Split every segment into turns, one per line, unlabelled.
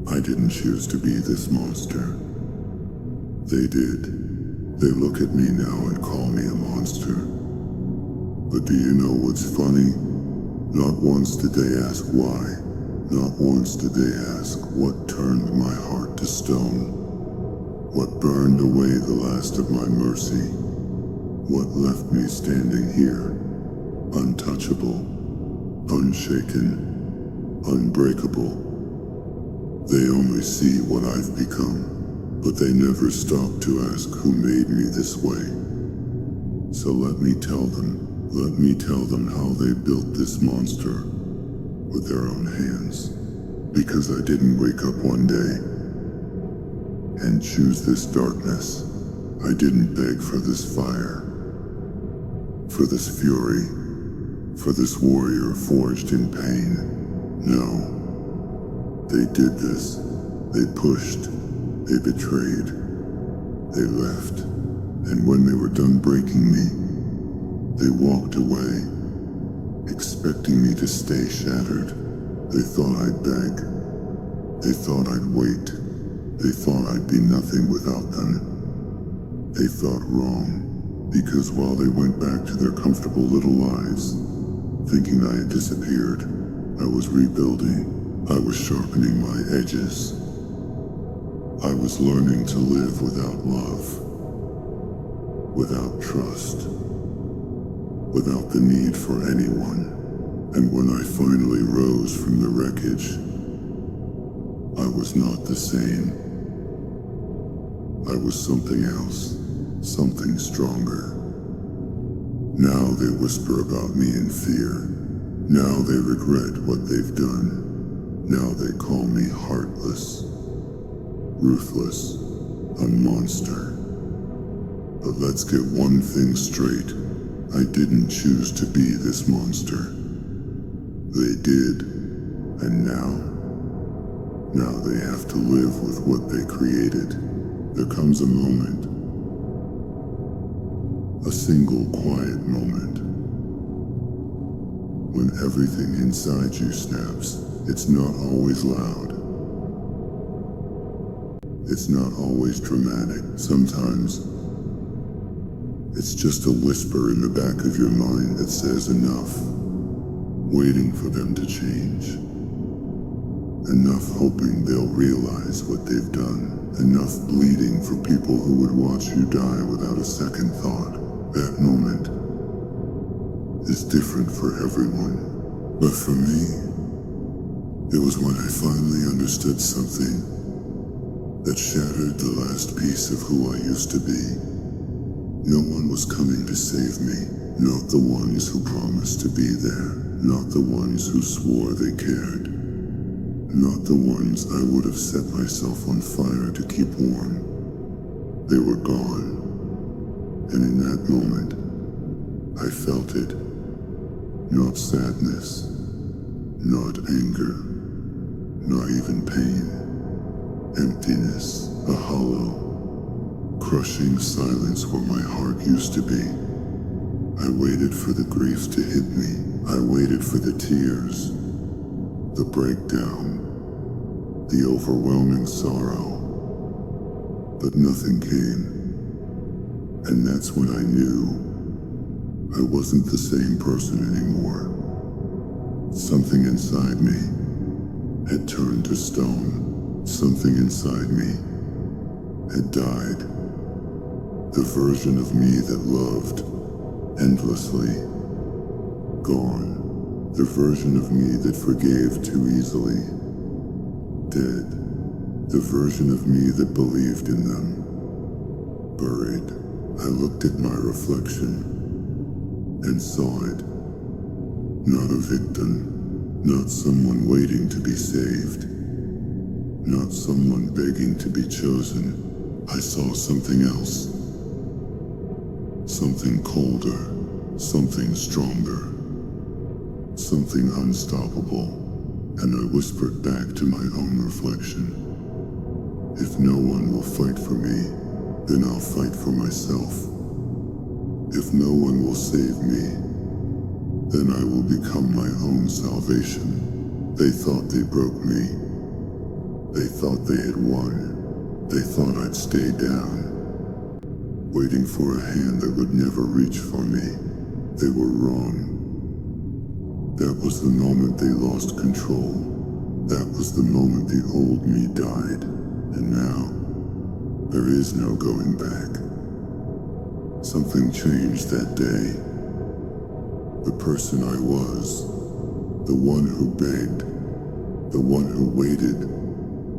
I didn't choose to be this monster. They did. They look at me now and call me a monster. But do you know what's funny? Not once did they ask why. Not once did they ask what turned my heart to stone. What burned away the last of my mercy. What left me standing here, untouchable, unshaken, unbreakable. They only see what I've become, but they never stop to ask who made me this way. So let me tell them how they built this monster with their own hands. Because I didn't wake up one day and choose this darkness. I didn't beg for this fire, for this fury, for this warrior forged in pain. No. They did this. They pushed. They betrayed. They left. And when they were done breaking me, they walked away, expecting me to stay shattered. They thought I'd beg. They thought I'd wait. They thought I'd be nothing without them. They thought wrong, because while they went back to their comfortable little lives, thinking I had disappeared, I was rebuilding. I was sharpening my edges. I was learning to live without love, without trust, without the need for anyone. And when I finally rose from the wreckage, I was not the same. I was something else, something stronger. Now they whisper about me in fear. Now they regret what they've done. Now they call me heartless, ruthless, a monster. But let's get one thing straight. I didn't choose to be this monster. They did, and now they have to live with what they created. There comes a moment, a single quiet moment, when everything inside you snaps. It's not always loud. It's not always dramatic. Sometimes it's just a whisper in the back of your mind that says enough, waiting for them to change. Enough hoping they'll realize what they've done. Enough bleeding for people who would watch you die without a second thought. That moment is different for everyone. But for me, it was when I finally understood something that shattered the last piece of who I used to be. No one was coming to save me. Not the ones who promised to be there. Not the ones who swore they cared. Not the ones I would have set myself on fire to keep warm. They were gone. And in that moment, I felt it. Not sadness. Not anger. Not even pain. Emptiness. A hollow, crushing silence where my heart used to be. I waited for the grief to hit me. I waited for the tears, the breakdown, the overwhelming sorrow. But nothing came. And that's when I knew I wasn't the same person anymore. Something inside me had turned to stone. Something inside me had died. The version of me that loved endlessly, gone. The version of me that forgave too easily, dead. The version of me that believed in them, buried. I looked at my reflection and saw it. Not a victim, not someone waiting to be saved, not someone begging to be chosen. I saw something else. Something colder, something stronger, something unstoppable. And I whispered back to my own reflection, if no one will fight for me, then I'll fight for myself. If no one will save me, then I will become my own salvation. They thought they broke me, They thought they had won. They thought I'd stay down, waiting for a hand that would never reach for me. They were wrong. That was the moment they lost control. That was the moment the old me died. And now, there is no going back. Something changed that day. The person I was, the one who begged, the one who waited,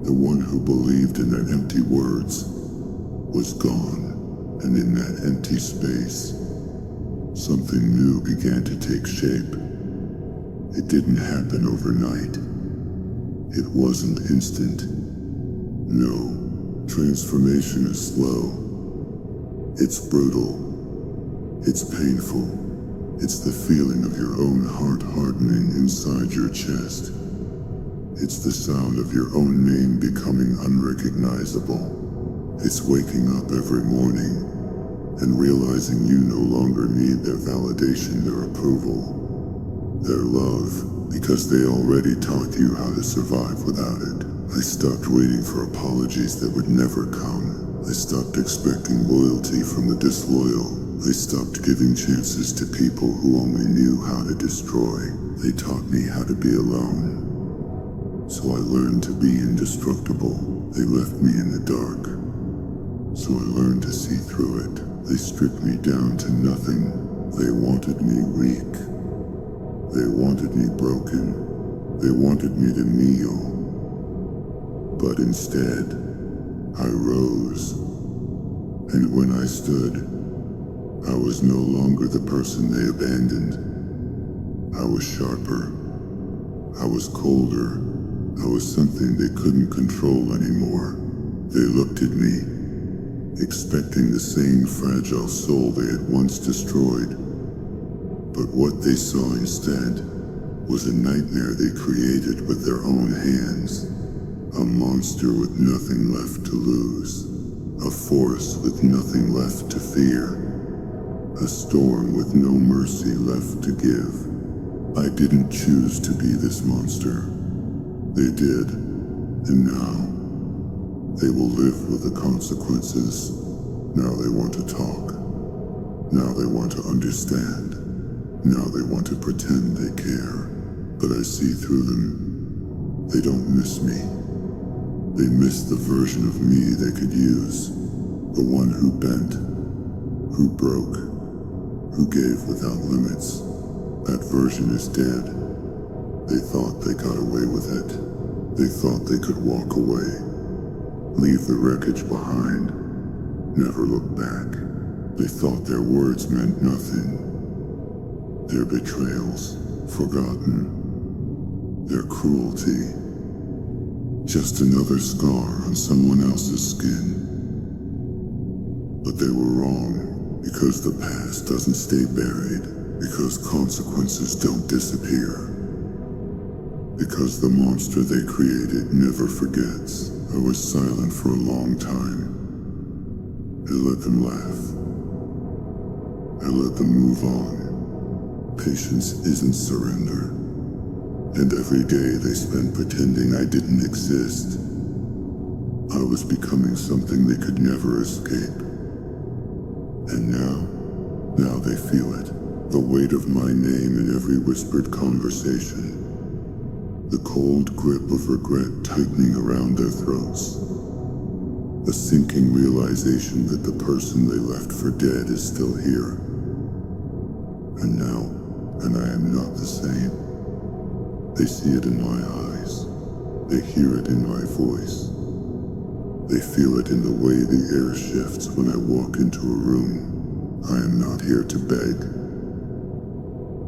the one who believed in their empty words, was gone. And in that empty space, something new began to take shape. It didn't happen overnight. It wasn't instant. No, transformation is slow. It's brutal. It's painful. It's the feeling of your own heart hardening inside your chest. It's the sound of your own name becoming unrecognizable. It's waking up every morning and realizing you no longer need their validation, their approval, their love, because they already taught you how to survive without it. I stopped waiting for apologies that would never come. I stopped expecting loyalty from the disloyal. I stopped giving chances to people who only knew how to destroy. They taught me how to be alone. So I learned to be indestructible. They left me in the dark. So I learned to see through it. They stripped me down to nothing. They wanted me weak. They wanted me broken. They wanted me to kneel. But instead, I rose. And when I stood, I was no longer the person they abandoned. I was sharper. I was colder. I was something they couldn't control anymore. They looked at me, expecting the same fragile soul they had once destroyed. But what they saw instead was a nightmare they created with their own hands. A monster with nothing left to lose. A force with nothing left to fear. A storm with no mercy left to give. I didn't choose to be this monster. They did, and now they will live with the consequences. Now they want to talk. Now they want to understand. Now they want to pretend they care. But I see through them. They don't miss me. They miss the version of me they could use. The one who bent, who broke, who gave without limits. That version is dead. They thought they got away with it. They thought they could walk away, leave the wreckage behind, never look back. They thought their words meant nothing. Their betrayals, forgotten. Their cruelty, just another scar on someone else's skin. But they were wrong, because the past doesn't stay buried, because consequences don't disappear, because the monster they created never forgets. I was silent for a long time. I let them laugh. I let them move on. Patience isn't surrender. And every day they spent pretending I didn't exist. I was becoming something they could never escape. And now they feel it. The weight of my name in every whispered conversation. The cold grip of regret tightening around their throats. The sinking realization that the person they left for dead is still here. And I am not the same. They see it in my eyes. They hear it in my voice. They feel it in the way the air shifts when I walk into a room. I am not here to beg.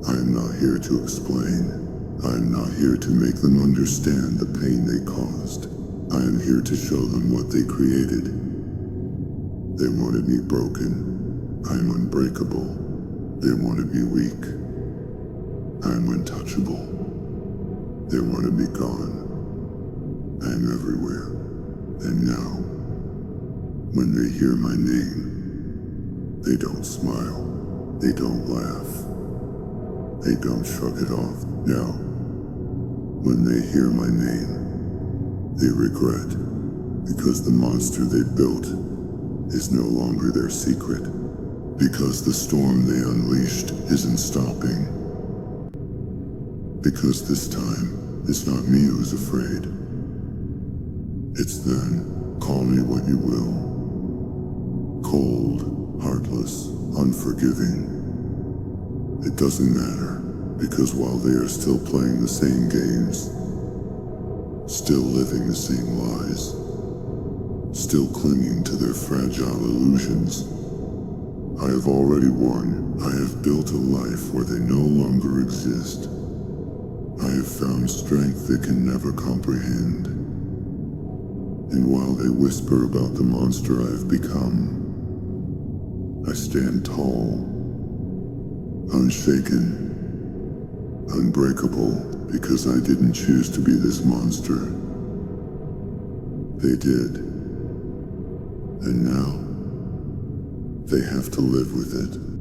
I am not here to explain. I am not here to make them understand the pain they caused. I am here to show them what they created. They wanted me broken. I am unbreakable. They wanted me weak. I am untouchable. They wanted me gone. I am everywhere. And now, when they hear my name, they don't smile. They don't laugh. They don't shrug it off. Now, when they hear my name, They regret because the monster they built is no longer their secret. Because the storm they unleashed isn't stopping. Because this time, it's not me who's afraid. It's them. Call me what you will. Cold, heartless, unforgiving. It doesn't matter, because while they are still playing the same games, still living the same lies, still clinging to their fragile illusions, I have already won. I have built a life where they no longer exist. I have found strength they can never comprehend. And while they whisper about the monster I have become, I stand tall, unshaken, unbreakable, because I didn't choose to be this monster. They did. And now, they have to live with it.